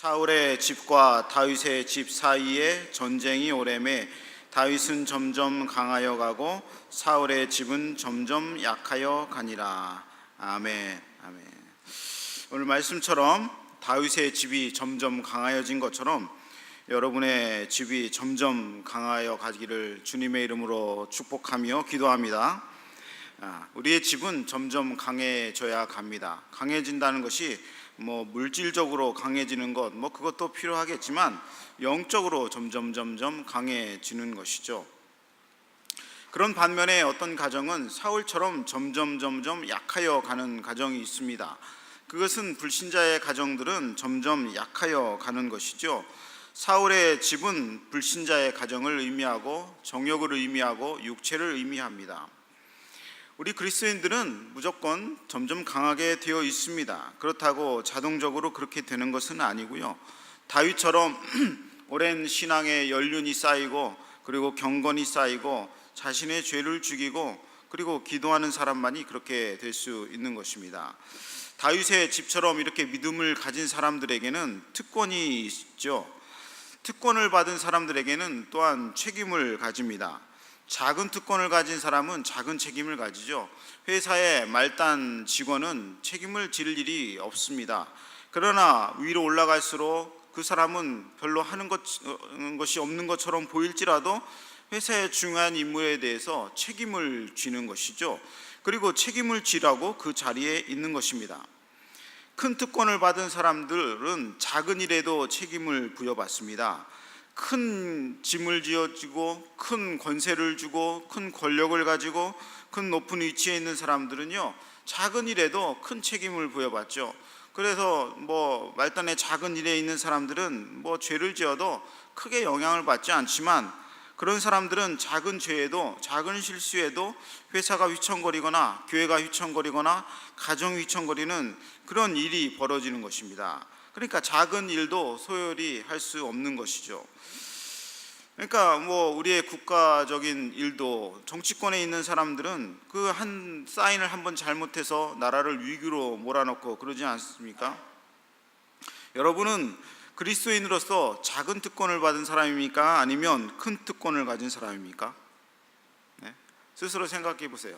사울의 집과 다윗의 집 사이에 전쟁이 오래매 다윗은 점점 강하여 가고 사울의 집은 점점 약하여 가니라. 아멘. 아멘. 오늘 말씀처럼 다윗의 집이 점점 강하여진 것처럼 여러분의 집이 점점 강하여 가기를 주님의 이름으로 축복하며 기도합니다. 우리의 집은 점점 강해져야 갑니다. 강해진다는 것이 물질적으로 강해지는 것 그것도 필요하겠지만 영적으로 점점 강해지는 것이죠. 그런 반면에 어떤 가정은 사울처럼 점점 약하여 가는 가정이 있습니다. 그것은 불신자의 가정들은 점점 약하여 가는 것이죠. 사울의 집은 불신자의 가정을 의미하고 정욕을 의미하고 육체를 의미합니다. 우리 그리스도인들은 무조건 점점 강하게 되어 있습니다. 그렇다고 자동적으로 그렇게 되는 것은 아니고요. 다윗처럼 오랜 신앙의 연륜이 쌓이고 그리고 경건이 쌓이고 자신의 죄를 죽이고 그리고 기도하는 사람만이 그렇게 될 수 있는 것입니다. 다윗의 집처럼 이렇게 믿음을 가진 사람들에게는 특권이 있죠. 특권을 받은 사람들에게는 또한 책임을 가집니다. 작은 특권을 가진 사람은 작은 책임을 가지죠. 회사의 말단 직원은 책임을 질 일이 없습니다. 그러나 위로 올라갈수록 그 사람은 별로 하는 것이 없는 것처럼 보일지라도 회사의 중요한 임무에 대해서 책임을 지는 것이죠. 그리고 책임을 지라고 그 자리에 있는 것입니다. 큰 특권을 받은 사람들은 작은 일에도 책임을 부여받습니다. 큰 짐을 지어지고 큰 권세를 주고 큰 권력을 가지고 큰 높은 위치에 있는 사람들은요, 작은 일에도 큰 책임을 부여받죠. 그래서 말단의 작은 일에 있는 사람들은 죄를 지어도 크게 영향을 받지 않지만 그런 사람들은 작은 죄에도 작은 실수에도 회사가 휘청거리거나 교회가 휘청거리거나 가정이 휘청거리는 그런 일이 벌어지는 것입니다. 그러니까 작은 일도 소홀히 할 수 없는 것이죠. 그러니까 우리의 국가적인 일도 정치권에 있는 사람들은 그 한 사인을 한번 잘못해서 나라를 위기로 몰아넣고 그러지 않습니까? 여러분은 그리스도인으로서 작은 특권을 받은 사람입니까? 아니면 큰 특권을 가진 사람입니까? 네? 스스로 생각해 보세요.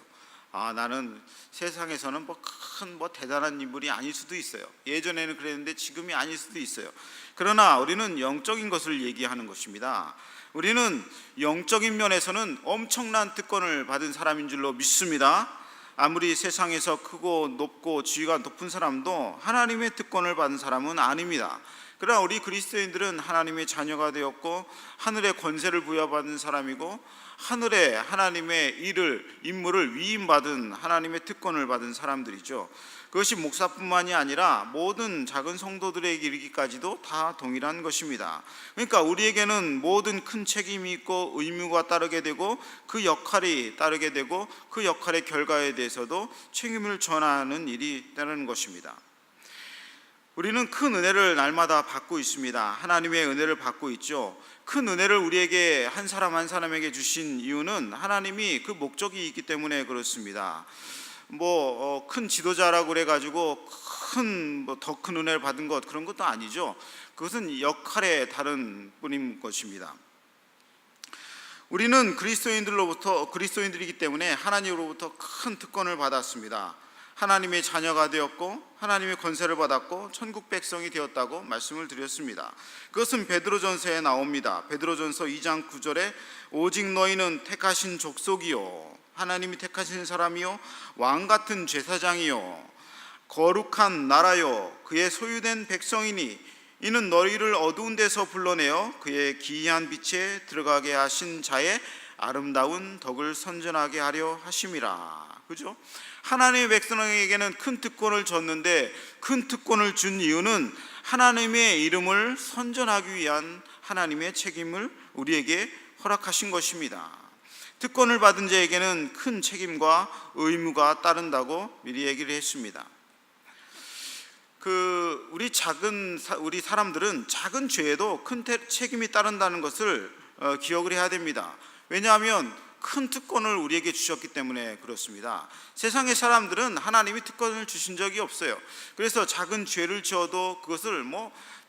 나는 세상에서는 큰 대단한 인물이 아닐 수도 있어요. 예전에는 그랬는데 지금이 아닐 수도 있어요. 그러나 우리는 영적인 것을 얘기하는 것입니다. 우리는 영적인 면에서는 엄청난 특권을 받은 사람인 줄로 믿습니다. 아무리 세상에서 크고 높고 지위가 높은 사람도 하나님의 특권을 받은 사람은 아닙니다. 그러나 우리 그리스도인들은 하나님의 자녀가 되었고 하늘의 권세를 부여받은 사람이고 하늘에 하나님의 임무를 위임받은 하나님의 특권을 받은 사람들이죠. 그것이 목사뿐만이 아니라 모든 작은 성도들에게 이르기까지도 다 동일한 것입니다. 그러니까 우리에게는 모든 큰 책임이 있고 의무가 따르게 되고 그 역할이 따르게 되고 그 역할의 결과에 대해서도 책임을 전하는 일이 있다는 것입니다. 우리는 큰 은혜를 날마다 받고 있습니다. 하나님의 은혜를 받고 있죠. 큰 은혜를 우리에게 한 사람 한 사람에게 주신 이유는 하나님이 그 목적이 있기 때문에 그렇습니다. 큰 지도자라고 그래가지고 더 큰 은혜를 받은 것 그런 것도 아니죠. 그것은 역할에 다른 뿐인 것입니다. 우리는 그리스도인들이기 때문에 하나님으로부터 큰 특권을 받았습니다. 하나님의 자녀가 되었고 하나님의 권세를 받았고 천국 백성이 되었다고 말씀을 드렸습니다. 그것은 베드로전서에 나옵니다. 베드로전서 2장 9절에 오직 너희는 택하신 족속이요 하나님이 택하신 사람이요 왕같은 제사장이요 거룩한 나라요 그의 소유된 백성이니 이는 너희를 어두운 데서 불러내어 그의 기이한 빛에 들어가게 하신 자의 아름다운 덕을 선전하게 하려 하심이라. 그죠? 하나님의 백성에게는 큰 특권을 줬는데 큰 특권을 준 이유는 하나님의 이름을 선전하기 위한 하나님의 책임을 우리에게 허락하신 것입니다. 특권을 받은 자에게는 큰 책임과 의무가 따른다고 미리 얘기를 했습니다. 우리 사람들은 작은 죄에도 큰 책임이 따른다는 것을 기억을 해야 됩니다. 왜냐하면 큰 특권을 우리에게 주셨기 때문에 그렇습니다. 세상의 사람들은 하나님이 특권을 주신 적이 없어요. 그래서 작은 죄를 지어도 그것을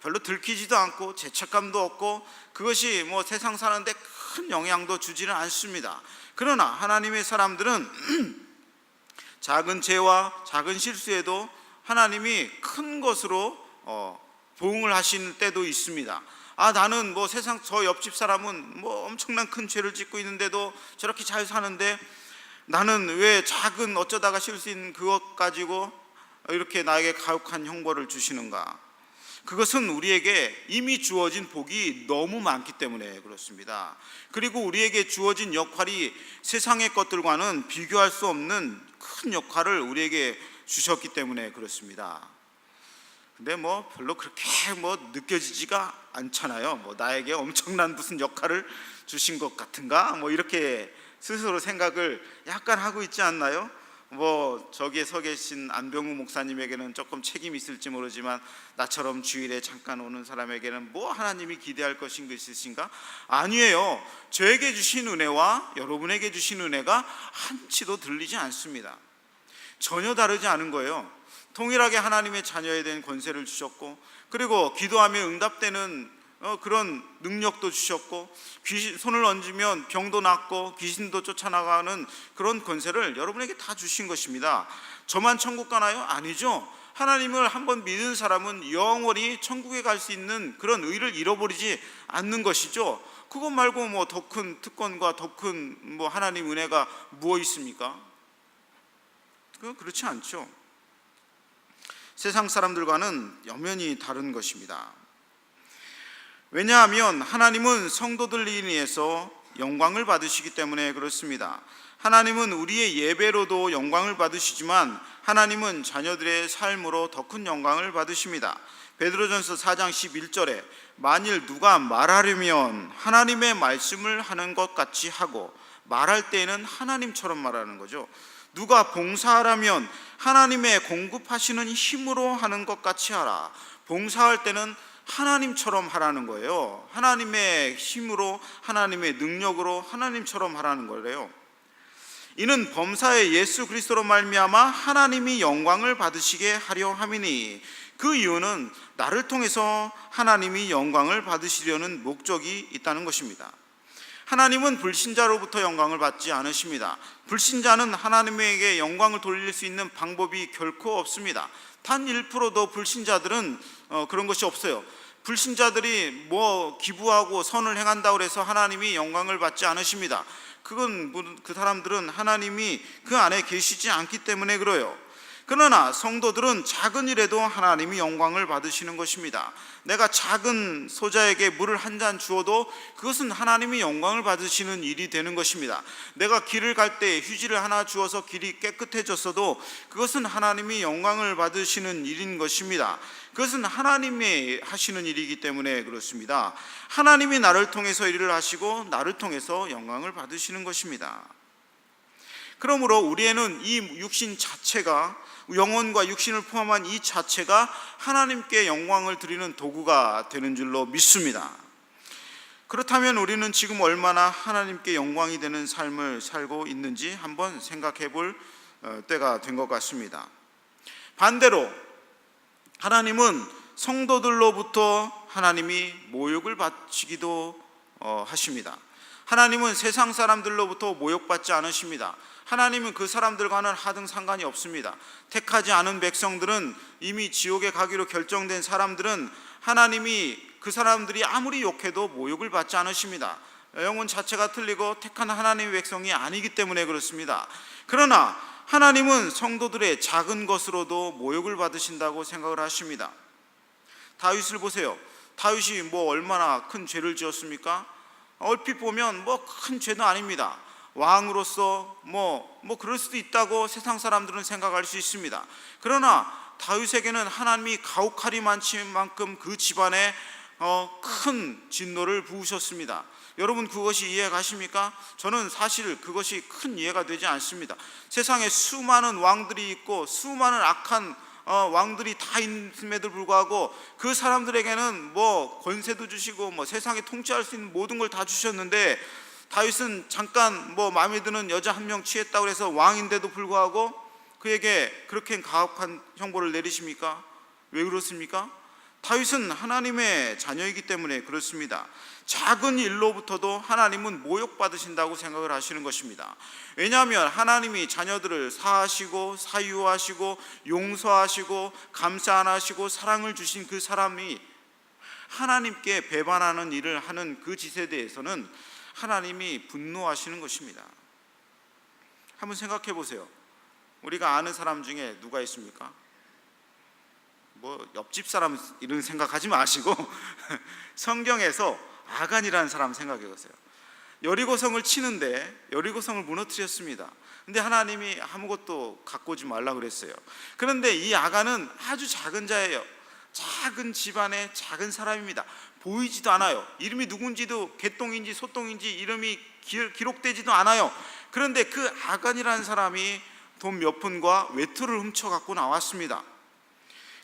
별로 들키지도 않고 죄책감도 없고 그것이 뭐 세상 사는데 큰 영향도 주지는 않습니다. 그러나 하나님의 사람들은 작은 죄와 작은 실수에도 하나님이 큰 것으로 보응을 하시는 때도 있습니다. 나는 뭐 세상 저 옆집 사람은 뭐 엄청난 큰 죄를 짓고 있는데도 저렇게 잘 사는데 나는 왜 작은 어쩌다가 실수인 그것 가지고 이렇게 나에게 가혹한 형벌을 주시는가? 그것은 우리에게 이미 주어진 복이 너무 많기 때문에 그렇습니다. 그리고 우리에게 주어진 역할이 세상의 것들과는 비교할 수 없는 큰 역할을 우리에게 주셨기 때문에 그렇습니다. 근데 뭐 별로 그렇게 뭐 느껴지지가 않잖아요. 뭐 나에게 엄청난 무슨 역할을 주신 것 같은가? 뭐 이렇게 스스로 생각을 약간 하고 있지 않나요? 뭐 저기에 서 계신 안병우 목사님에게는 조금 책임이 있을지 모르지만 나처럼 주일에 잠깐 오는 사람에게는 뭐 하나님이 기대할 것인 것이신가? 아니에요. 저에게 주신 은혜와 여러분에게 주신 은혜가 한치도 들리지 않습니다. 전혀 다르지 않은 거예요. 동일하게 하나님의 자녀에 대한 권세를 주셨고, 그리고 기도하며 응답되는 그런 능력도 주셨고, 손을 얹으면 병도 낫고 귀신도 쫓아나가는 그런 권세를 여러분에게 다 주신 것입니다. 저만 천국 가나요? 아니죠. 하나님을 한번 믿은 사람은 영원히 천국에 갈 수 있는 그런 의를 잃어버리지 않는 것이죠. 그것 말고 뭐 더 큰 특권과 더 큰 뭐 하나님 은혜가 무엇 있습니까? 그렇지 않죠. 세상 사람들과는 엄연히 다른 것입니다. 왜냐하면 하나님은 성도들을 인해서 영광을 받으시기 때문에 그렇습니다. 하나님은 우리의 예배로도 영광을 받으시지만 하나님은 자녀들의 삶으로 더 큰 영광을 받으십니다. 베드로전서 4장 11절에 만일 누가 말하려면 하나님의 말씀을 하는 것 같이 하고, 말할 때에는 하나님처럼 말하는 거죠. 누가 봉사하라면 하나님의 공급하시는 힘으로 하는 것 같이 하라. 봉사할 때는 하나님처럼 하라는 거예요. 하나님의 힘으로, 하나님의 능력으로 하나님처럼 하라는 거래요. 이는 범사에 예수 그리스도로 말미암아 하나님이 영광을 받으시게 하려 함이니, 그 이유는 나를 통해서 하나님이 영광을 받으시려는 목적이 있다는 것입니다. 하나님은 불신자로부터 영광을 받지 않으십니다. 불신자는 하나님에게 영광을 돌릴 수 있는 방법이 결코 없습니다. 단 1%도 불신자들은 그런 것이 없어요. 불신자들이 뭐 기부하고 선을 행한다고 해서 하나님이 영광을 받지 않으십니다. 그건 그 사람들은 하나님이 그 안에 계시지 않기 때문에 그래요. 그러나 성도들은 작은 일에도 하나님이 영광을 받으시는 것입니다. 내가 작은 소자에게 물을 한 잔 주어도 그것은 하나님이 영광을 받으시는 일이 되는 것입니다. 내가 길을 갈 때 휴지를 하나 주어서 길이 깨끗해졌어도 그것은 하나님이 영광을 받으시는 일인 것입니다. 그것은 하나님이 하시는 일이기 때문에 그렇습니다. 하나님이 나를 통해서 일을 하시고 나를 통해서 영광을 받으시는 것입니다. 그러므로 우리에는 이 육신 자체가, 영혼과 육신을 포함한 이 자체가 하나님께 영광을 드리는 도구가 되는 줄로 믿습니다. 그렇다면 우리는 지금 얼마나 하나님께 영광이 되는 삶을 살고 있는지 한번 생각해 볼 때가 된 것 같습니다. 반대로 하나님은 성도들로부터 하나님이 모욕을 받으시기도 하십니다. 하나님은 세상 사람들로부터 모욕받지 않으십니다. 하나님은 그 사람들과는 하등 상관이 없습니다. 택하지 않은 백성들은, 이미 지옥에 가기로 결정된 사람들은 하나님이 그 사람들이 아무리 욕해도 모욕을 받지 않으십니다. 영혼 자체가 틀리고 택한 하나님의 백성이 아니기 때문에 그렇습니다. 그러나 하나님은 성도들의 작은 것으로도 모욕을 받으신다고 생각을 하십니다. 다윗을 보세요. 다윗이 뭐 얼마나 큰 죄를 지었습니까? 얼핏 보면 뭐 큰 죄도 아닙니다. 왕으로서 뭐 그럴 수도 있다고 세상 사람들은 생각할 수 있습니다. 그러나 다윗에게는 하나님이 가혹할이 많은 만큼 그 집안에 큰 진노를 부으셨습니다. 여러분 그것이 이해 가십니까? 저는 사실 그것이 큰 이해가 되지 않습니다. 세상에 수많은 왕들이 있고 수많은 악한 왕들이 다 있음에도 불구하고 그 사람들에게는 뭐 권세도 주시고 뭐 세상에 통치할 수 있는 모든 걸 다 주셨는데, 다윗은 잠깐 뭐 마음에 드는 여자 한 명 취했다고 해서 왕인데도 불구하고 그에게 그렇게 가혹한 형벌을 내리십니까? 왜 그렇습니까? 다윗은 하나님의 자녀이기 때문에 그렇습니다. 작은 일로부터도 하나님은 모욕받으신다고 생각을 하시는 것입니다. 왜냐하면 하나님이 자녀들을 사하시고 사유하시고 용서하시고 감사 안 하시고 사랑을 주신 그 사람이 하나님께 배반하는 일을 하는 그 짓에 대해서는 하나님이 분노하시는 것입니다. 한번 생각해 보세요. 우리가 아는 사람 중에 누가 있습니까? 옆집 사람 이런 생각하지 마시고 성경에서 아간이라는 사람 생각해 보세요. 여리고성을 치는데 여리고성을 무너뜨렸습니다. 근데 하나님이 아무것도 갖고 오지 말라 그랬어요. 그런데 이 아간은 아주 작은 자예요. 작은 집안의 작은 사람입니다. 보이지도 않아요. 이름이 누군지도 개똥인지 소똥인지 이름이 기록되지도 않아요. 그런데 그 아간이라는 사람이 돈 몇 푼과 외투를 훔쳐 갖고 나왔습니다.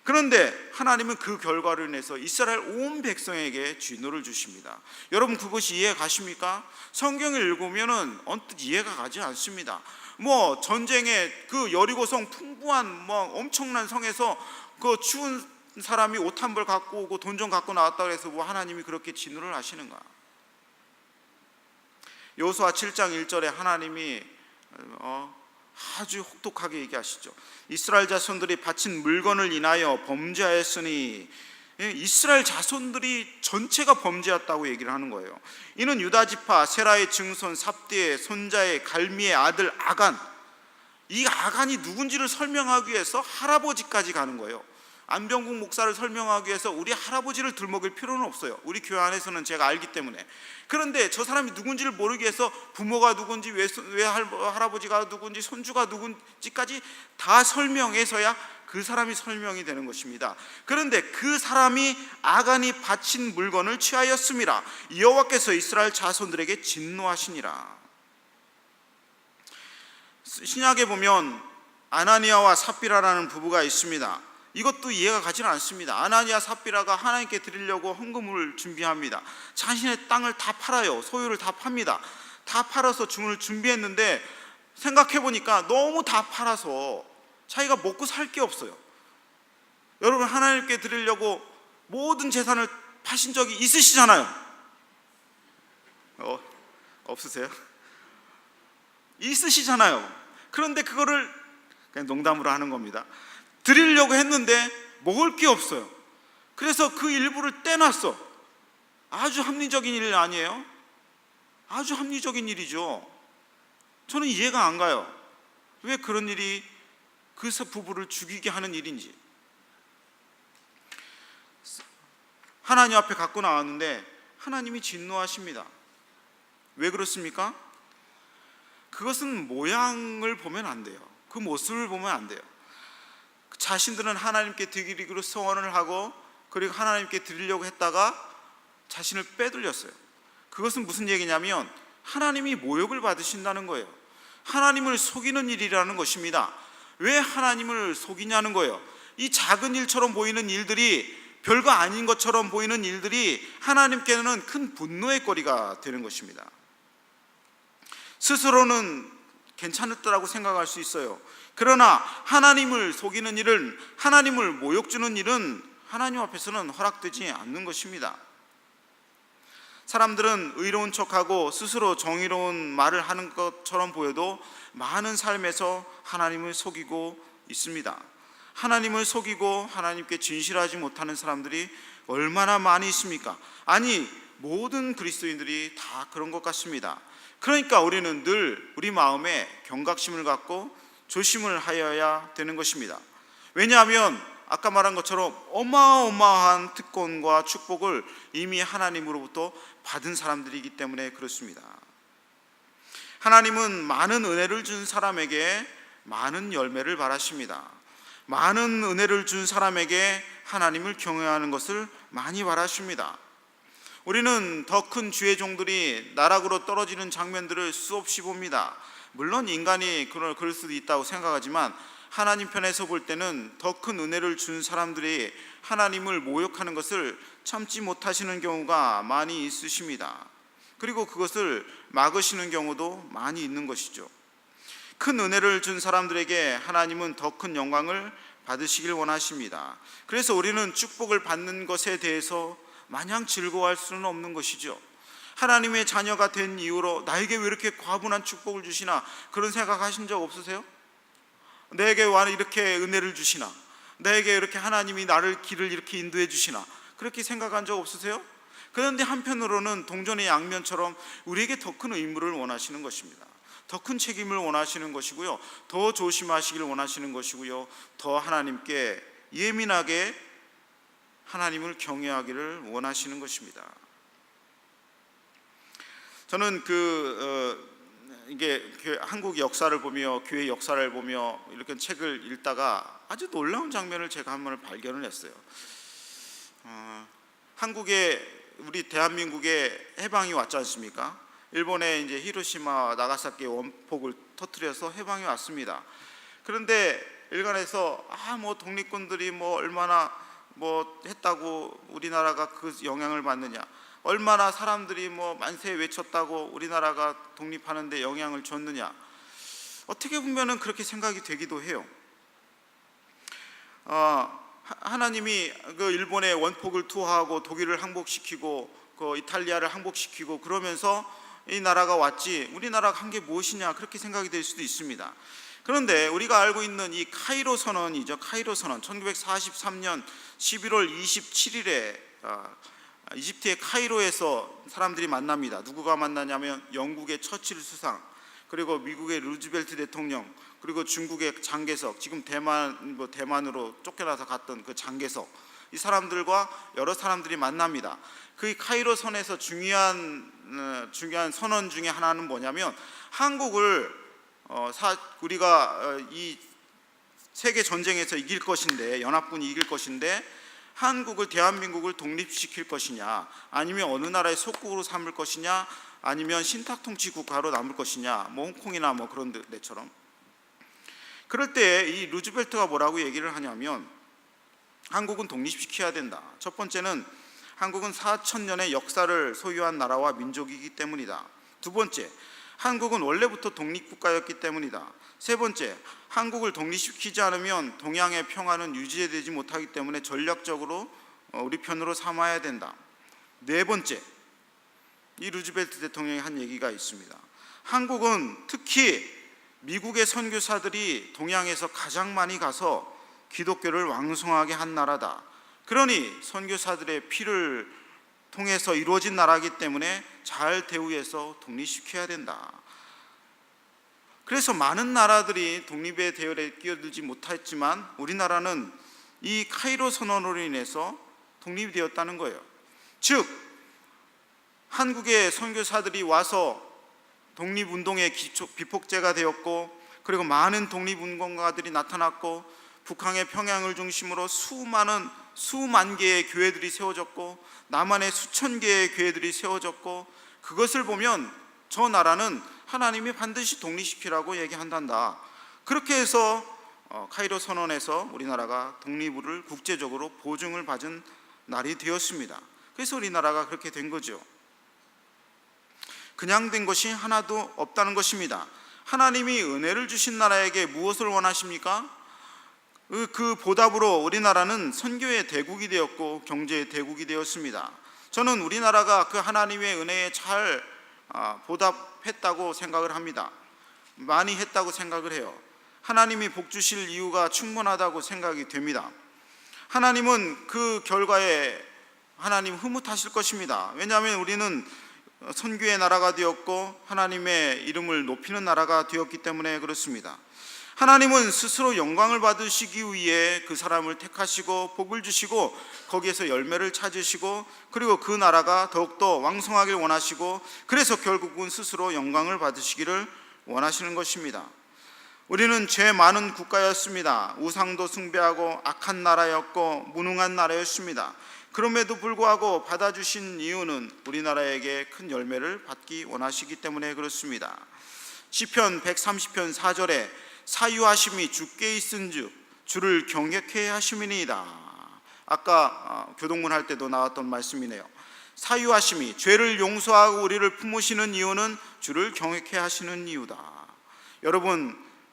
그런데 하나님은 그 결과로 인해서 이스라엘 온 백성에게 진노를 주십니다. 여러분, 그것이 이해 가십니까? 성경을 읽으면 언뜻 이해가 가지 않습니다. 전쟁에 그 여리고성 풍부한 엄청난 성에서 그 추운 사람이 옷 한 벌 갖고 오고 돈 좀 갖고 나왔다고 해서 하나님이 그렇게 진노를 하시는가? 여호수아 7장 1절에 하나님이 아주 혹독하게 얘기하시죠. 이스라엘 자손들이 바친 물건을 인하여 범죄하였으니, 이스라엘 자손들이 전체가 범죄했다고 얘기를 하는 거예요. 이는 유다 지파 세라의 증손 삽디의 손자의 갈미의 아들 아간, 이 아간이 누군지를 설명하기 위해서 할아버지까지 가는 거예요. 안병국 목사를 설명하기 위해서 우리 할아버지를 들먹일 필요는 없어요. 우리 교회 안에서는 제가 알기 때문에. 그런데 저 사람이 누군지를 모르기 위해서 부모가 누군지, 할아버지가 누군지, 손주가 누군지까지 다 설명해서야 그 사람이 설명이 되는 것입니다. 그런데 그 사람이 아간이 바친 물건을 취하였음이라 여호와께서 이스라엘 자손들에게 진노하시니라. 신약에 보면 아나니아와 삽비라라는 부부가 있습니다. 이것도 이해가 가지는 않습니다. 아나니아 삽비라가 하나님께 드리려고 헌금을 준비합니다. 자신의 땅을 다 팔아요. 소유를 다 팝니다. 다 팔아서 주문을 준비했는데 생각해 보니까 너무 다 팔아서 자기가 먹고 살 게 없어요. 여러분, 하나님께 드리려고 모든 재산을 파신 적이 있으시잖아요. 없으세요? 있으시잖아요. 그런데 그거를 그냥 농담으로 하는 겁니다. 드리려고 했는데 먹을 게 없어요. 그래서 그 일부를 떼놨어. 아주 합리적인 일 아니에요? 아주 합리적인 일이죠. 저는 이해가 안 가요. 왜 그런 일이 그 부부를 죽이게 하는 일인지. 하나님 앞에 갖고 나왔는데 하나님이 진노하십니다. 왜 그렇습니까? 그것은 모양을 보면 안 돼요. 그 모습을 보면 안 돼요. 자신들은 하나님께 드리기로 소원을 하고 그리고 하나님께 드리려고 했다가 자신을 빼돌렸어요. 그것은 무슨 얘기냐면 하나님이 모욕을 받으신다는 거예요. 하나님을 속이는 일이라는 것입니다. 왜 하나님을 속이냐는 거예요. 이 작은 일처럼 보이는 일들이, 별거 아닌 것처럼 보이는 일들이 하나님께는 큰 분노의 거리가 되는 것입니다. 스스로는 괜찮았다고 생각할 수 있어요. 그러나 하나님을 속이는 일은, 하나님을 모욕 주는 일은 하나님 앞에서는 허락되지 않는 것입니다. 사람들은 의로운 척하고 스스로 정의로운 말을 하는 것처럼 보여도 많은 삶에서 하나님을 속이고 있습니다. 하나님을 속이고 하나님께 진실하지 못하는 사람들이 얼마나 많이 있습니까? 아니, 모든 그리스도인들이 다 그런 것 같습니다. 그러니까 우리는 늘 우리 마음에 경각심을 갖고 조심을 하여야 되는 것입니다. 왜냐하면 아까 말한 것처럼 어마어마한 특권과 축복을 이미 하나님으로부터 받은 사람들이기 때문에 그렇습니다. 하나님은 많은 은혜를 준 사람에게 많은 열매를 바라십니다. 많은 은혜를 준 사람에게 하나님을 경외하는 것을 많이 바라십니다. 우리는 더 큰 주의 종들이 나락으로 떨어지는 장면들을 수없이 봅니다. 물론 인간이 그럴 수도 있다고 생각하지만 하나님 편에서 볼 때는 더 큰 은혜를 준 사람들이 하나님을 모욕하는 것을 참지 못하시는 경우가 많이 있으십니다. 그리고 그것을 막으시는 경우도 많이 있는 것이죠. 큰 은혜를 준 사람들에게 하나님은 더 큰 영광을 받으시길 원하십니다. 그래서 우리는 축복을 받는 것에 대해서 마냥 즐거워할 수는 없는 것이죠. 하나님의 자녀가 된 이후로 나에게 왜 이렇게 과분한 축복을 주시나, 그런 생각하신 적 없으세요? 내게 왜 이렇게 은혜를 주시나, 내게 이렇게 하나님이 나를 길을 이렇게 인도해 주시나, 그렇게 생각한 적 없으세요? 그런데 한편으로는 동전의 양면처럼 우리에게 더 큰 의무를 원하시는 것입니다. 더 큰 책임을 원하시는 것이고요, 더 조심하시길 원하시는 것이고요, 더 하나님께 예민하게 하나님을 경외하기를 원하시는 것입니다. 저는 이게 한국 역사를 보며, 교회 역사를 보며 이렇게 책을 읽다가 아주 놀라운 장면을 제가 한 번을 발견을 했어요. 우리 대한민국에 해방이 왔지 않습니까? 일본의 이제 히로시마, 나가사키 원폭을 터뜨려서 해방이 왔습니다. 그런데 일간에서 독립군들이 얼마나 했다고 우리나라가 그 영향을 받느냐, 얼마나 사람들이 만세 외쳤다고 우리나라가 독립하는데 영향을 줬느냐, 어떻게 보면은 그렇게 생각이 되기도 해요. 하나님이 그 일본의 원폭을 투하하고 독일을 항복시키고 그 이탈리아를 항복시키고 그러면서 이 나라가 왔지, 우리나라가 한 게 무엇이냐, 그렇게 생각이 될 수도 있습니다. 그런데 우리가 알고 있는 이 카이로 선언이죠. 카이로 선언, 1943년 11월 27일에 이집트의 카이로에서 사람들이 만납니다. 누구가 만나냐면 영국의 처칠 수상, 그리고 미국의 루즈벨트 대통령, 그리고 중국의 장개석, 지금 대만으로 쫓겨나서 갔던 그 장개석, 이 사람들과 여러 사람들이 만납니다. 그 카이로 선에서 중요한 선언 중에 하나는 뭐냐면, 한국을 우리가 이 세계 전쟁에서 이길 것인데, 연합군이 이길 것인데, 한국을, 대한민국을 독립시킬 것이냐, 아니면 어느 나라의 속국으로 삼을 것이냐, 아니면 신탁통치 국가로 남을 것이냐, 홍콩이나 그런 데처럼. 그럴 때 이 루즈벨트가 뭐라고 얘기를 하냐면, 한국은 독립시켜야 된다. 첫 번째는 한국은 4,000년의 역사를 소유한 나라와 민족이기 때문이다. 두 번째, 한국은 원래부터 독립국가였기 때문이다. 세 번째, 한국을 독립시키지 않으면 동양의 평화는 유지되지 못하기 때문에 전략적으로 우리 편으로 삼아야 된다. 네 번째, 이 루즈벨트 대통령이 한 얘기가 있습니다. 한국은 특히 미국의 선교사들이 동양에서 가장 많이 가서 기독교를 왕성하게 한 나라다. 그러니 선교사들의 피를 통해서 이루어진 나라이기 때문에 잘 대우해서 독립시켜야 된다. 그래서 많은 나라들이 독립의 대열에 끼어들지 못했지만 우리나라는 이 카이로 선언으로 인해서 독립이 되었다는 거예요. 즉, 한국의 선교사들이 와서 독립운동의 비폭제가 되었고, 그리고 많은 독립운동가들이 나타났고, 북한의 평양을 중심으로 수만 개의 교회들이 세워졌고, 남한의 수천 개의 교회들이 세워졌고, 그것을 보면 저 나라는 하나님이 반드시 독립시키라고 얘기한단다. 그렇게 해서 카이로 선언에서 우리나라가 독립을 국제적으로 보증을 받은 날이 되었습니다. 그래서 우리나라가 그렇게 된 거죠. 그냥 된 것이 하나도 없다는 것입니다. 하나님이 은혜를 주신 나라에게 무엇을 원하십니까? 그 보답으로 우리나라는 선교의 대국이 되었고 경제의 대국이 되었습니다. 저는 우리나라가 그 하나님의 은혜에 잘 보답했다고 생각을 합니다. 많이 했다고 생각을 해요. 하나님이 복 주실 이유가 충분하다고 생각이 됩니다. 하나님은 그 결과에 하나님 흐뭇하실 것입니다. 왜냐하면 우리는 선교의 나라가 되었고 하나님의 이름을 높이는 나라가 되었기 때문에 그렇습니다. 하나님은 스스로 영광을 받으시기 위해 그 사람을 택하시고 복을 주시고 거기에서 열매를 찾으시고, 그리고 그 나라가 더욱더 왕성하길 원하시고, 그래서 결국은 스스로 영광을 받으시기를 원하시는 것입니다. 우리는 죄 많은 국가였습니다. 우상도 숭배하고 악한 나라였고 무능한 나라였습니다. 그럼에도 불구하고 받아주신 이유는 우리나라에게 큰 열매를 받기 원하시기 때문에 그렇습니다. 시편 130편 4절에 사유하심이 주께 있은즉 주를 경외케 하심이니이다. 아까 교동문 할 때도 나왔던 말씀이네요. 사유하심이, 죄를 용서하고 우리를 품으시는 이유는 주를 경외케 하시는 이유다.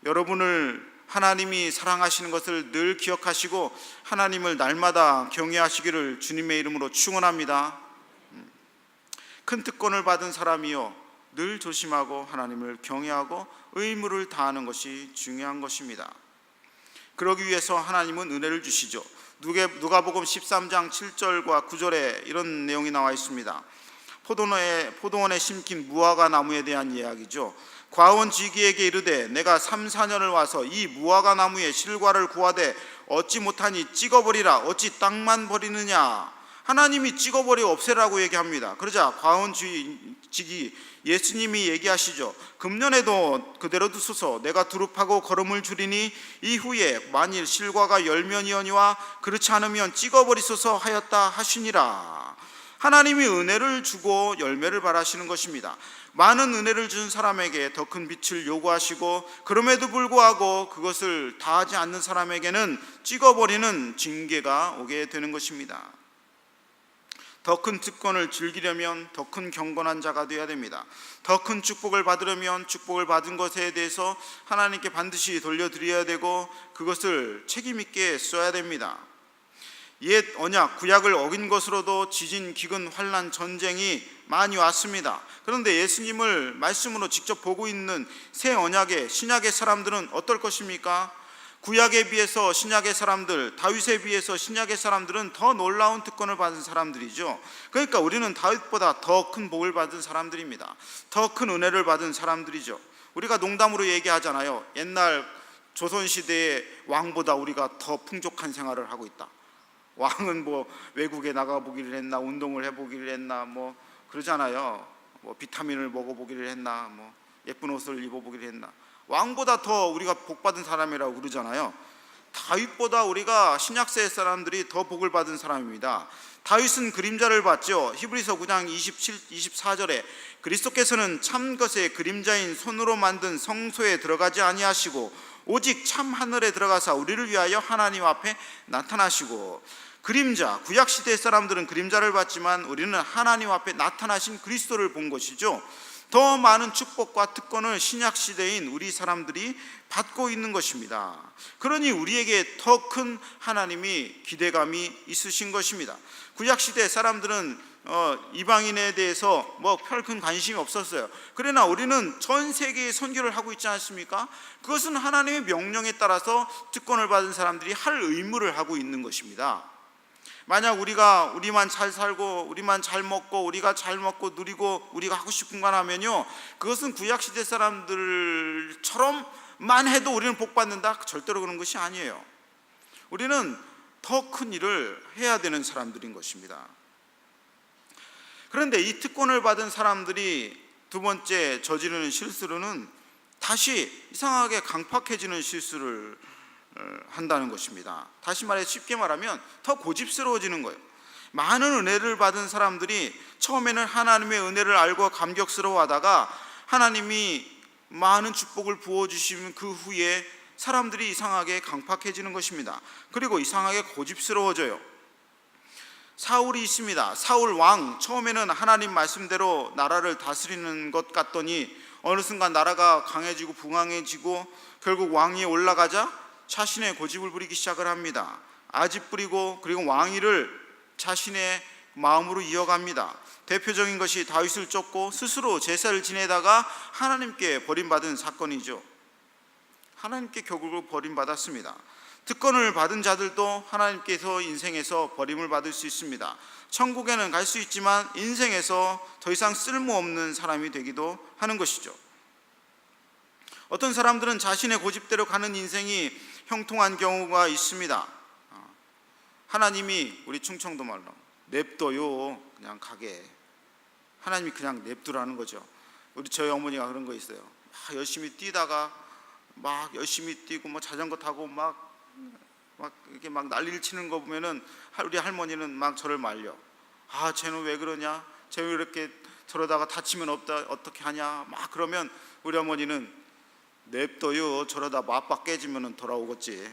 여러분을 하나님이 사랑하시는 것을 늘 기억하시고 하나님을 날마다 경외하시기를 주님의 이름으로 축원합니다. 큰 특권을 받은 사람이요, 늘 조심하고 하나님을 경외하고 의무를 다하는 것이 중요한 것입니다. 그러기 위해서 하나님은 은혜를 주시죠. 누가복음 13장 7절과 9절에 이런 내용이 나와 있습니다. 포도원에 심긴 무화과 나무에 대한 이야기죠. 과원지기에게 이르되 내가 3-4년을 와서 이 무화과 나무에 실과를 구하되 얻지 못하니 찍어버리라. 어찌 땅만 버리느냐. 하나님이 찍어버리고 없애라고 얘기합니다. 그러자 과원지기 예수님이 얘기하시죠. 금년에도 그대로 두소서. 내가 두릅하고 거름을 줄이니 이후에 만일 실과가 열면이거니와 그렇지 않으면 찍어버리소서 하였다 하시니라. 하나님이 은혜를 주고 열매를 바라시는 것입니다. 많은 은혜를 준 사람에게 더 큰 빛을 요구하시고 그럼에도 불구하고 그것을 다하지 않는 사람에게는 찍어버리는 징계가 오게 되는 것입니다. 더 큰 특권을 즐기려면 더 큰 경건한 자가 되어야 됩니다. 더 큰 축복을 받으려면 축복을 받은 것에 대해서 하나님께 반드시 돌려드려야 되고 그것을 책임 있게 써야 됩니다. 옛 언약 구약을 어긴 것으로도 지진, 기근, 환난, 전쟁이 많이 왔습니다. 그런데 예수님을 말씀으로 직접 보고 있는 새 언약의 신약의 사람들은 어떨 것입니까? 구약에 비해서 신약의 사람들, 다윗에 비해서 신약의 사람들은 더 놀라운 특권을 받은 사람들이죠. 그러니까 우리는 다윗보다 더 큰 복을 받은 사람들입니다. 더 큰 은혜를 받은 사람들이죠. 우리가 농담으로 얘기하잖아요. 옛날 조선시대의 왕보다 우리가 더 풍족한 생활을 하고 있다. 왕은 뭐 외국에 나가보기를 했나, 운동을 해보기를 했나, 뭐 그러잖아요. 뭐 비타민을 먹어보기를 했나, 뭐 예쁜 옷을 입어보기를 했나. 왕보다 더 우리가 복받은 사람이라고 그러잖아요. 다윗보다 우리가 신약세 사람들이 더 복을 받은 사람입니다. 다윗은 그림자를 봤죠. 히브리서 9장 24절에 그리스도께서는 참 것의 그림자인 손으로 만든 성소에 들어가지 아니하시고 오직 참 하늘에 들어가사 우리를 위하여 하나님 앞에 나타나시고, 그림자, 구약시대 사람들은 그림자를 봤지만 우리는 하나님 앞에 나타나신 그리스도를 본 것이죠. 더 많은 축복과 특권을 신약시대인 우리 사람들이 받고 있는 것입니다. 그러니 우리에게 더 큰 하나님이 기대감이 있으신 것입니다. 구약시대 사람들은 이방인에 대해서 뭐 별 큰 관심이 없었어요. 그러나 우리는 전 세계에 선교를 하고 있지 않습니까? 그것은 하나님의 명령에 따라서 특권을 받은 사람들이 할 의무를 하고 있는 것입니다. 만약 우리만 잘 살고 우리만 잘 먹고 우리가 잘 먹고 누리고 우리가 하고 싶은 건 하면요, 그것은 구약시대 사람들처럼만 해도 우리는 복받는다? 절대로 그런 것이 아니에요. 우리는 더 큰 일을 해야 되는 사람들인 것입니다. 그런데 이 특권을 받은 사람들이 두 번째 저지르는 실수로는 다시 이상하게 강팍해지는 실수를 한다는 것입니다. 다시 말해 쉽게 말하면 더 고집스러워지는 거예요. 많은 은혜를 받은 사람들이 처음에는 하나님의 은혜를 알고 감격스러워하다가 하나님이 많은 축복을 부어주시면 그 후에 사람들이 이상하게 강팍해지는 것입니다. 그리고 이상하게 고집스러워져요. 사울이 있습니다. 사울 왕, 처음에는 하나님 말씀대로 나라를 다스리는 것 같더니 어느 순간 나라가 강해지고 부강해지고 결국 왕위에 올라가자 자신의 고집을 부리기 시작을 합니다. 아집 부리고 그리고 왕위를 자신의 마음으로 이어갑니다. 대표적인 것이 다윗을 쫓고 스스로 제사를 지내다가 하나님께 버림받은 사건이죠. 하나님께 결국으로 버림받았습니다. 특권을 받은 자들도 하나님께서 인생에서 버림을 받을 수 있습니다. 천국에는 갈 수 있지만 인생에서 더 이상 쓸모없는 사람이 되기도 하는 것이죠. 어떤 사람들은 자신의 고집대로 가는 인생이 형통한 경우가 있습니다. 하나님이 우리 충청도 말로 냅둬요, 그냥 가게. 하나님이 그냥 냅두라는 거죠. 저희 어머니가 그런 거 있어요. 열심히 뛰다가 막 열심히 뛰고 뭐 자전거 타고 막 이렇게 막 난리를 치는 거 보면은 우리 할머니는 막 저를 말려. 쟤는 왜 그러냐? 쟤는 왜 이렇게 저러다가 다치면 어떻게 하냐? 막 그러면 우리 어머니는 냅둬요, 저러다 맞박 깨지면 돌아오겠지.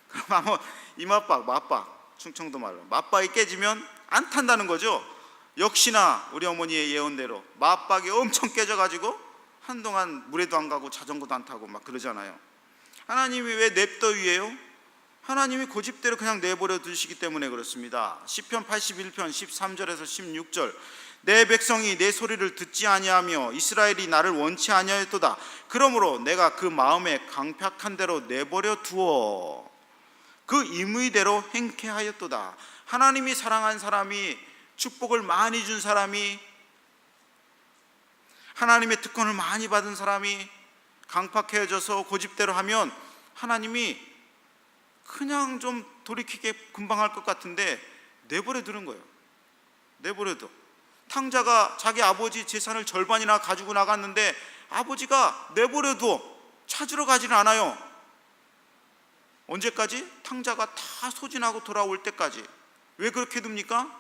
그럼 이 맞박, 충청도 말로 맞박이 깨지면 안 탄다는 거죠. 역시나 우리 어머니의 예언대로 맞박이 엄청 깨져가지고 한동안 물에도 안 가고 자전거도 안 타고 막 그러잖아요. 하나님이 왜 냅둬위에요? 하나님이 고집대로 그냥 내버려 두시기 때문에 그렇습니다. 시편 81편 13절에서 16절, 내 백성이 내 소리를 듣지 아니하며 이스라엘이 나를 원치 아니하였도다. 그러므로 내가 그 마음에 강팍한 대로 내버려 두어 그 임의대로 행케 하였도다. 하나님이 사랑한 사람이, 축복을 많이 준 사람이, 하나님의 특권을 많이 받은 사람이 강팍해져서 고집대로 하면 하나님이 그냥 좀 돌이키게 금방 할 것 같은데 내버려 두는 거예요. 내버려 둬. 탕자가 자기 아버지 재산을 절반이나 가지고 나갔는데 아버지가 내버려 둬. 찾으러 가지는 않아요. 언제까지? 탕자가 다 소진하고 돌아올 때까지. 왜 그렇게 둡니까?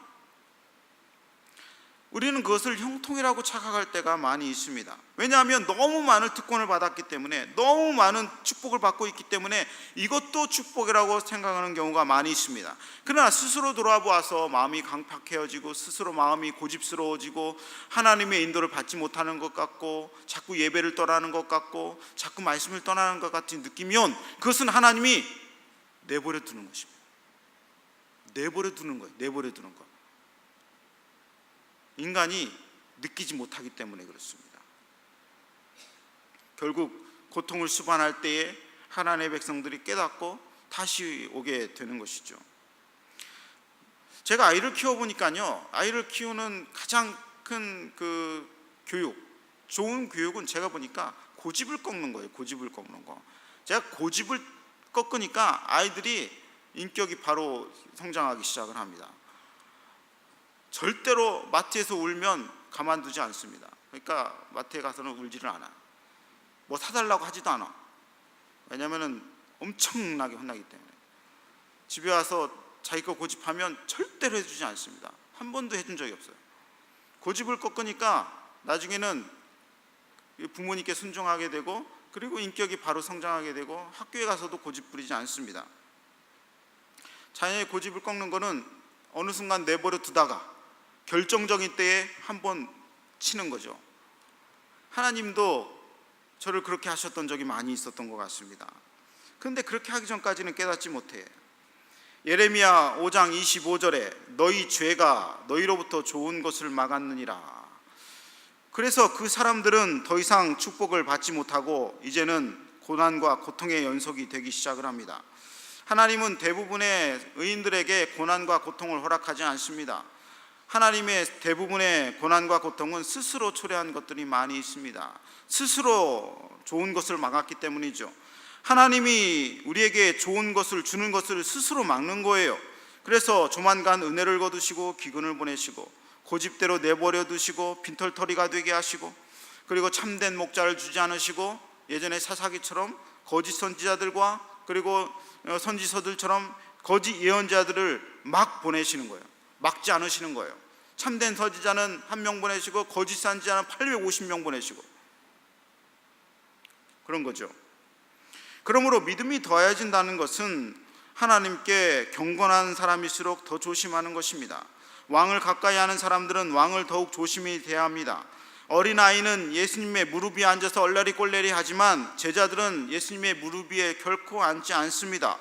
우리는 그것을 형통이라고 착각할 때가 많이 있습니다. 왜냐하면 너무 많은 특권을 받았기 때문에, 너무 많은 축복을 받고 있기 때문에 이것도 축복이라고 생각하는 경우가 많이 있습니다. 그러나 스스로 돌아보아서 마음이 강팍해지고 스스로 마음이 고집스러워지고 하나님의 인도를 받지 못하는 것 같고 자꾸 예배를 떠나는 것 같고 자꾸 말씀을 떠나는 것 같이 느끼면 그것은 하나님이 내버려 두는 것입니다. 내버려 두는 거예요. 내버려 두는 거. 인간이 느끼지 못하기 때문에 그렇습니다. 결국 고통을 수반할 때에 하나님의 백성들이 깨닫고 다시 오게 되는 것이죠. 제가 아이를 키워보니까요, 아이를 키우는 가장 큰 그 교육, 좋은 교육은 제가 보니까 고집을 꺾는 거예요. 고집을 꺾는 거. 제가 고집을 꺾으니까 아이들이 인격이 바로 성장하기 시작을 합니다. 절대로 마트에서 울면 가만두지 않습니다. 그러니까 마트에 가서는 울지를 않아요. 뭐 사달라고 하지도 않아. 왜냐하면 엄청나게 혼나기 때문에. 집에 와서 자기 거 고집하면 절대로 해주지 않습니다. 한 번도 해준 적이 없어요. 고집을 꺾으니까 나중에는 부모님께 순종하게 되고, 그리고 인격이 바로 성장하게 되고, 학교에 가서도 고집 부리지 않습니다. 자녀의 고집을 꺾는 거는 어느 순간 내버려 두다가 결정적인 때에 한번 치는 거죠. 하나님도 저를 그렇게 하셨던 적이 많이 있었던 것 같습니다. 그런데 그렇게 하기 전까지는 깨닫지 못해. 예레미야 5장 25절에 너희 죄가 너희로부터 좋은 것을 막았느니라. 그래서 그 사람들은 더 이상 축복을 받지 못하고 이제는 고난과 고통의 연속이 되기 시작을 합니다. 하나님은 대부분의 의인들에게 고난과 고통을 허락하지 않습니다. 하나님의 대부분의 고난과 고통은 스스로 초래한 것들이 많이 있습니다. 스스로 좋은 것을 막았기 때문이죠. 하나님이 우리에게 좋은 것을 주는 것을 스스로 막는 거예요. 그래서 조만간 은혜를 거두시고 기근을 보내시고 고집대로 내버려 두시고 빈털터리가 되게 하시고, 그리고 참된 목자를 주지 않으시고 예전에 사사기처럼 거짓 선지자들과 그리고 선지서들처럼 거짓 예언자들을 막 보내시는 거예요. 막지 않으시는 거예요. 참된 선지자는 1명 보내시고 거짓 선지자는 850명 보내시고 그런 거죠. 그러므로 믿음이 더해진다는 것은 하나님께 경건한 사람일수록 더 조심하는 것입니다. 왕을 가까이 하는 사람들은 왕을 더욱 조심히 대합니다. 어린아이는 예수님의 무릎 위에 앉아서 얼라리 꼴라리 하지만 제자들은 예수님의 무릎 위에 결코 앉지 않습니다.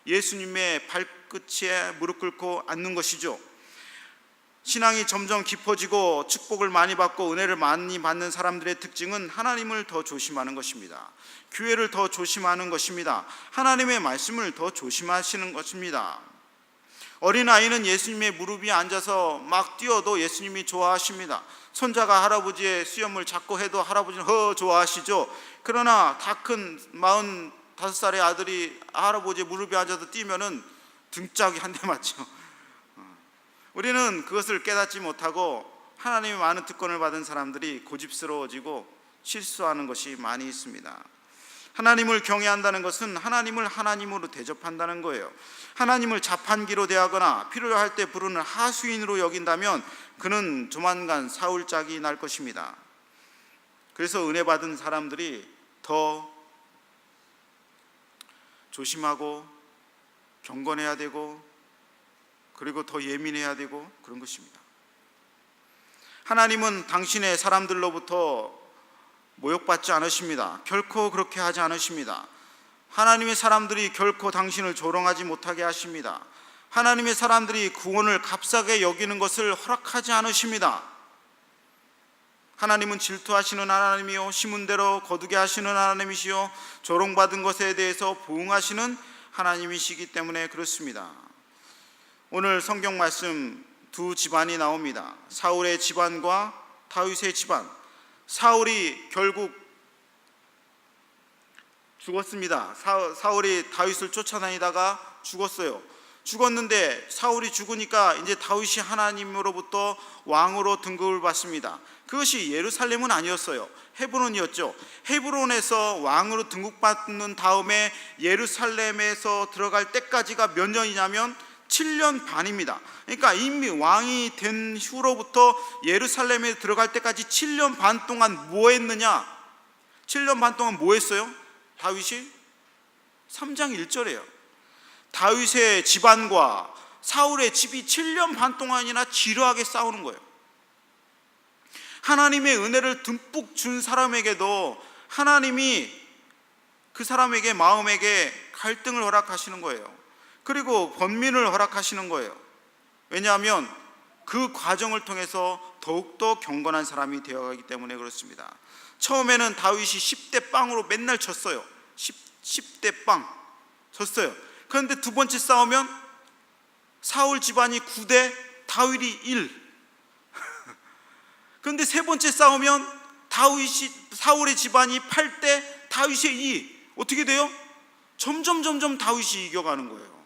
예수님의 발끝에 무릎 꿇고 앉는 것이죠. 신앙이 점점 깊어지고 축복을 많이 받고 은혜를 많이 받는 사람들의 특징은 하나님을 더 조심하는 것입니다. 교회를 더 조심하는 것입니다. 하나님의 말씀을 더 조심하시는 것입니다. 어린아이는 예수님의 무릎 위에 앉아서 막 뛰어도 예수님이 좋아하십니다. 손자가 할아버지의 수염을 잡고 해도 할아버지는 좋아하시죠. 그러나 다 큰 45살의 아들이 할아버지의 무릎에 앉아서 뛰면은 등짝이 한 대 맞죠. 우리는 그것을 깨닫지 못하고 하나님의 많은 특권을 받은 사람들이 고집스러워지고 실수하는 것이 많이 있습니다. 하나님을 경외한다는 것은 하나님을 하나님으로 대접한다는 거예요. 하나님을 자판기로 대하거나 필요할 때 부르는 하수인으로 여긴다면 그는 조만간 사울짝이 날 것입니다. 그래서 은혜 받은 사람들이 더 조심하고 경건해야 되고 그리고 더 예민해야 되고 그런 것입니다. 하나님은 당신의 사람들로부터 모욕받지 않으십니다. 결코 그렇게 하지 않으십니다. 하나님의 사람들이 결코 당신을 조롱하지 못하게 하십니다. 하나님의 사람들이 구원을 값싸게 여기는 것을 허락하지 않으십니다. 하나님은 질투하시는 하나님이요, 심은 대로 거두게 하시는 하나님이시요, 조롱받은 것에 대해서 보응하시는 하나님이시기 때문에 그렇습니다. 오늘 성경 말씀 두 집안이 나옵니다. 사울의 집안과 다윗의 집안. 사울이 결국 죽었습니다. 사울이 다윗을 쫓아다니다가 죽었어요. 죽었는데 사울이 죽으니까 이제 다윗이 하나님으로부터 왕으로 등극을 받습니다. 그것이 예루살렘은 아니었어요. 헤브론이었죠. 헤브론에서 왕으로 등극받는 다음에 예루살렘에서 들어갈 때까지가 몇 년이냐면 7년 반입니다. 그러니까 이미 왕이 된 후로부터 예루살렘에 들어갈 때까지 7년 반 동안 뭐 했느냐? 7년 반 동안 뭐 했어요? 다윗이 3장 1절이에요. 다윗의 집안과 사울의 집이 7년 반 동안이나 지루하게 싸우는 거예요. 하나님의 은혜를 듬뿍 준 사람에게도 하나님이 그 사람에게 마음에게 갈등을 허락하시는 거예요. 그리고 번민을 허락하시는 거예요. 왜냐하면 그 과정을 통해서 더욱더 경건한 사람이 되어가기 때문에 그렇습니다. 처음에는 다윗이 10대 빵으로 맨날 졌어요. 10대 빵 졌어요. 그런데 두 번째 싸우면 사울 집안이 9대 다윗이 1. 그런데 세 번째 싸우면 사울의 집안이 8대 다윗의 2. 어떻게 돼요? 점점 다윗이 이겨가는 거예요.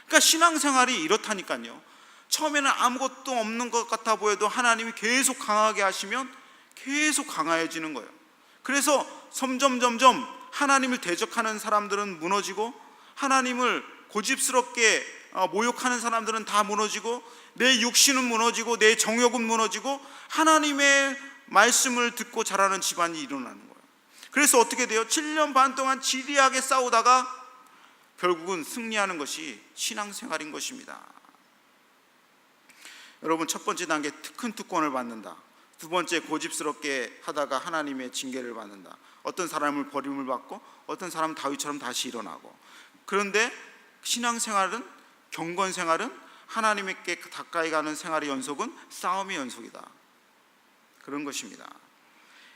그러니까 신앙생활이 이렇다니까요. 처음에는 아무것도 없는 것 같아 보여도 하나님이 계속 강하게 하시면 계속 강해지는 거예요. 그래서 점점 하나님을 대적하는 사람들은 무너지고, 하나님을 고집스럽게 모욕하는 사람들은 다 무너지고, 내 육신은 무너지고 내 정욕은 무너지고, 하나님의 말씀을 듣고 자라는 집안이 일어나는 거예요. 그래서 어떻게 돼요? 7년 반 동안 지리하게 싸우다가 결국은 승리하는 것이 신앙생활인 것입니다. 여러분, 첫 번째 단계 큰 특권을 받는다. 두 번째, 고집스럽게 하다가 하나님의 징계를 받는다. 어떤 사람을 버림을 받고 어떤 사람은 다윗처럼 다시 일어나고. 그런데 신앙생활은, 경건생활은, 하나님께 가까이 가는 생활의 연속은 싸움의 연속이다. 그런 것입니다.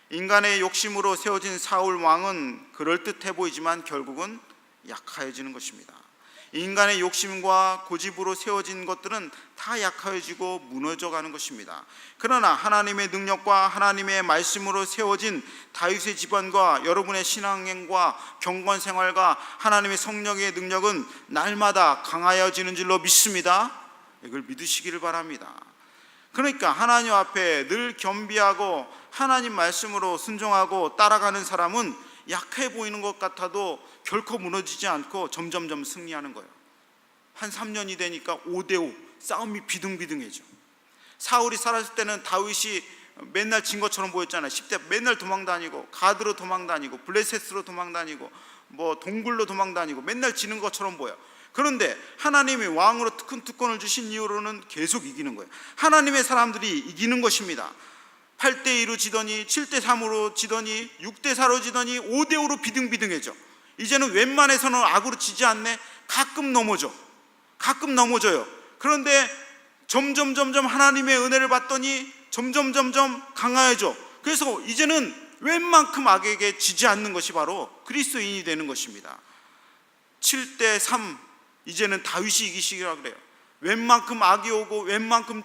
인간의 욕심으로 세워진 사울 왕은 그럴듯해 보이지만 결국은 약하여지는 것입니다. 인간의 욕심과 고집으로 세워진 것들은 다 약하여지고 무너져가는 것입니다. 그러나 하나님의 능력과 하나님의 말씀으로 세워진 다윗의 집안과 여러분의 신앙행과 경건생활과 하나님의 성령의 능력은 날마다 강하여지는 줄로 믿습니다. 이걸 믿으시기를 바랍니다. 그러니까 하나님 앞에 늘 겸비하고 하나님 말씀으로 순종하고 따라가는 사람은 약해 보이는 것 같아도 결코 무너지지 않고 점점 승리하는 거예요. 한 3년이 되니까 5대5 싸움이 비등비등해져. 사울이 살았을 때는 다윗이 맨날 진 것처럼 보였잖아요. 10대 맨날 도망다니고, 가드로 도망다니고, 블레셋으로 도망다니고, 뭐 동굴로 도망다니고 맨날 지는 것처럼 보여. 그런데 하나님이 왕으로 큰 특권을 주신 이후로는 계속 이기는 거예요. 하나님의 사람들이 이기는 것입니다. 8대2로 지더니 7대3으로 지더니 6대4로 지더니 5대5로 비등비등해져. 이제는 웬만해서는 악으로 지지 않네. 가끔 넘어져요. 그런데 점점 하나님의 은혜를 받더니 점점 강해져. 그래서 이제는 웬만큼 악에게 지지 않는 것이 바로 그리스도인이 되는 것입니다. 7대3 이제는 다윗이 이기시기라 그래요. 웬만큼 악이 오고 웬만큼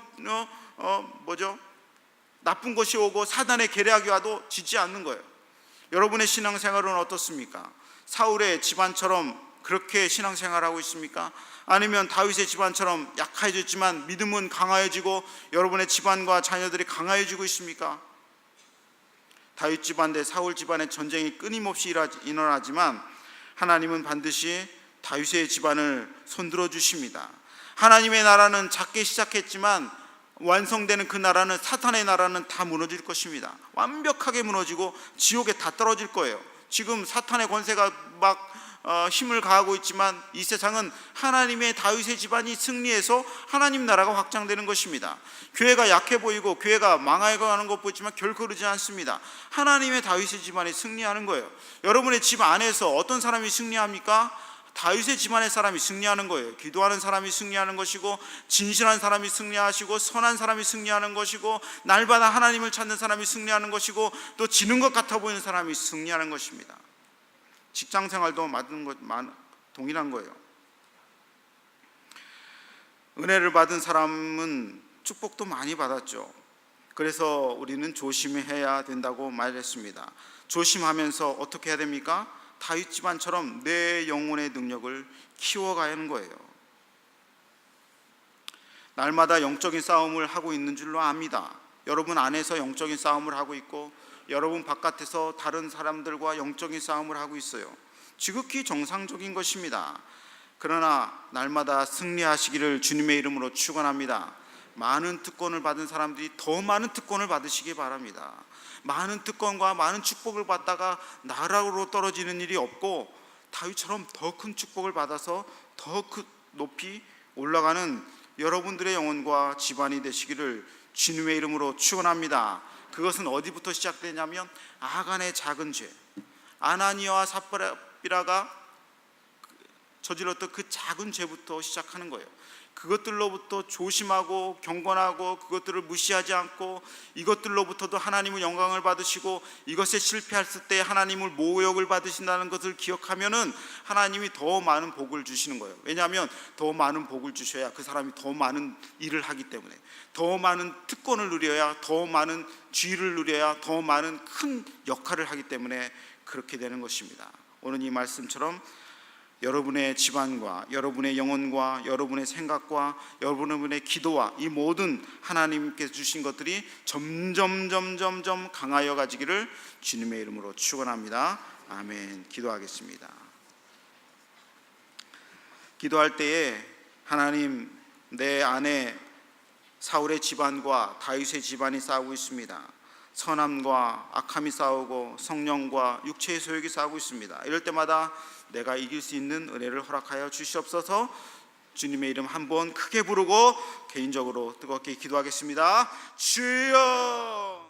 나쁜 것이 오고 사단의 계략이 와도 지지 않는 거예요. 여러분의 신앙생활은 어떻습니까? 사울의 집안처럼 그렇게 신앙생활하고 있습니까? 아니면 다윗의 집안처럼 약해졌지만 믿음은 강해지고 여러분의 집안과 자녀들이 강해지고 있습니까? 다윗 집안 대 사울 집안의 전쟁이 끊임없이 일어나지만 하나님은 반드시 다윗의 집안을 손들어 주십니다. 하나님의 나라는 작게 시작했지만 완성되는 그 나라는, 사탄의 나라는 다 무너질 것입니다. 완벽하게 무너지고 지옥에 다 떨어질 거예요. 지금 사탄의 권세가 막 힘을 가하고 있지만 이 세상은 하나님의 다윗의 집안이 승리해서 하나님 나라가 확장되는 것입니다. 교회가 약해 보이고 교회가 망해가는 것 보이지만 결코 그러지 않습니다. 하나님의 다윗의 집안이 승리하는 거예요. 여러분의 집 안에서 어떤 사람이 승리합니까? 다윗의 집안의 사람이 승리하는 거예요. 기도하는 사람이 승리하는 것이고, 진실한 사람이 승리하시고, 선한 사람이 승리하는 것이고, 날마다 하나님을 찾는 사람이 승리하는 것이고, 또 지는 것 같아 보이는 사람이 승리하는 것입니다. 직장 생활도 동일한 거예요. 은혜를 받은 사람은 축복도 많이 받았죠. 그래서 우리는 조심해야 된다고 말했습니다. 조심하면서 어떻게 해야 됩니까? 다윗 집안처럼 내 영혼의 능력을 키워가야 하는 거예요. 날마다 영적인 싸움을 하고 있는 줄로 압니다. 여러분 안에서 영적인 싸움을 하고 있고, 여러분 바깥에서 다른 사람들과 영적인 싸움을 하고 있어요. 지극히 정상적인 것입니다. 그러나 날마다 승리하시기를 주님의 이름으로 축원합니다. 많은 특권을 받은 사람들이 더 많은 특권을 받으시기 바랍니다. 많은 특권과 많은 축복을 받다가 나락으로 떨어지는 일이 없고, 다윗처럼 더 큰 축복을 받아서 더 높이 올라가는 여러분들의 영혼과 집안이 되시기를 주님의 이름으로 축원합니다. 그것은 어디부터 시작되냐면 아간의 작은 죄, 아나니아와 삽비라가 저질렀던 그 작은 죄부터 시작하는 거예요. 그것들로부터 조심하고 경건하고 그것들을 무시하지 않고, 이것들로부터도 하나님은 영광을 받으시고, 이것에 실패했을 때 하나님을 모욕을 받으신다는 것을 기억하면은 하나님이 더 많은 복을 주시는 거예요. 왜냐하면 더 많은 복을 주셔야 그 사람이 더 많은 일을 하기 때문에, 더 많은 특권을 누려야, 더 많은 지위를 누려야, 더 많은 큰 역할을 하기 때문에 그렇게 되는 것입니다. 오늘 이 말씀처럼 여러분의 집안과 여러분의 영혼과 여러분의 생각과 여러분의 기도와 이 모든 하나님께서 주신 것들이 점점 강하여 가지기를 주님의 이름으로 축원합니다. 아멘. 기도하겠습니다. 기도할 때에 하나님, 내 안에 사울의 집안과 다윗의 집안이 싸우고 있습니다. 선함과 악함이 싸우고 성령과 육체의 소욕이 싸우고 있습니다. 이럴 때마다 내가 이길 수 있는 은혜를 허락하여 주시옵소서. 주님의 이름 한번 크게 부르고 개인적으로 뜨겁게 기도하겠습니다. 주여.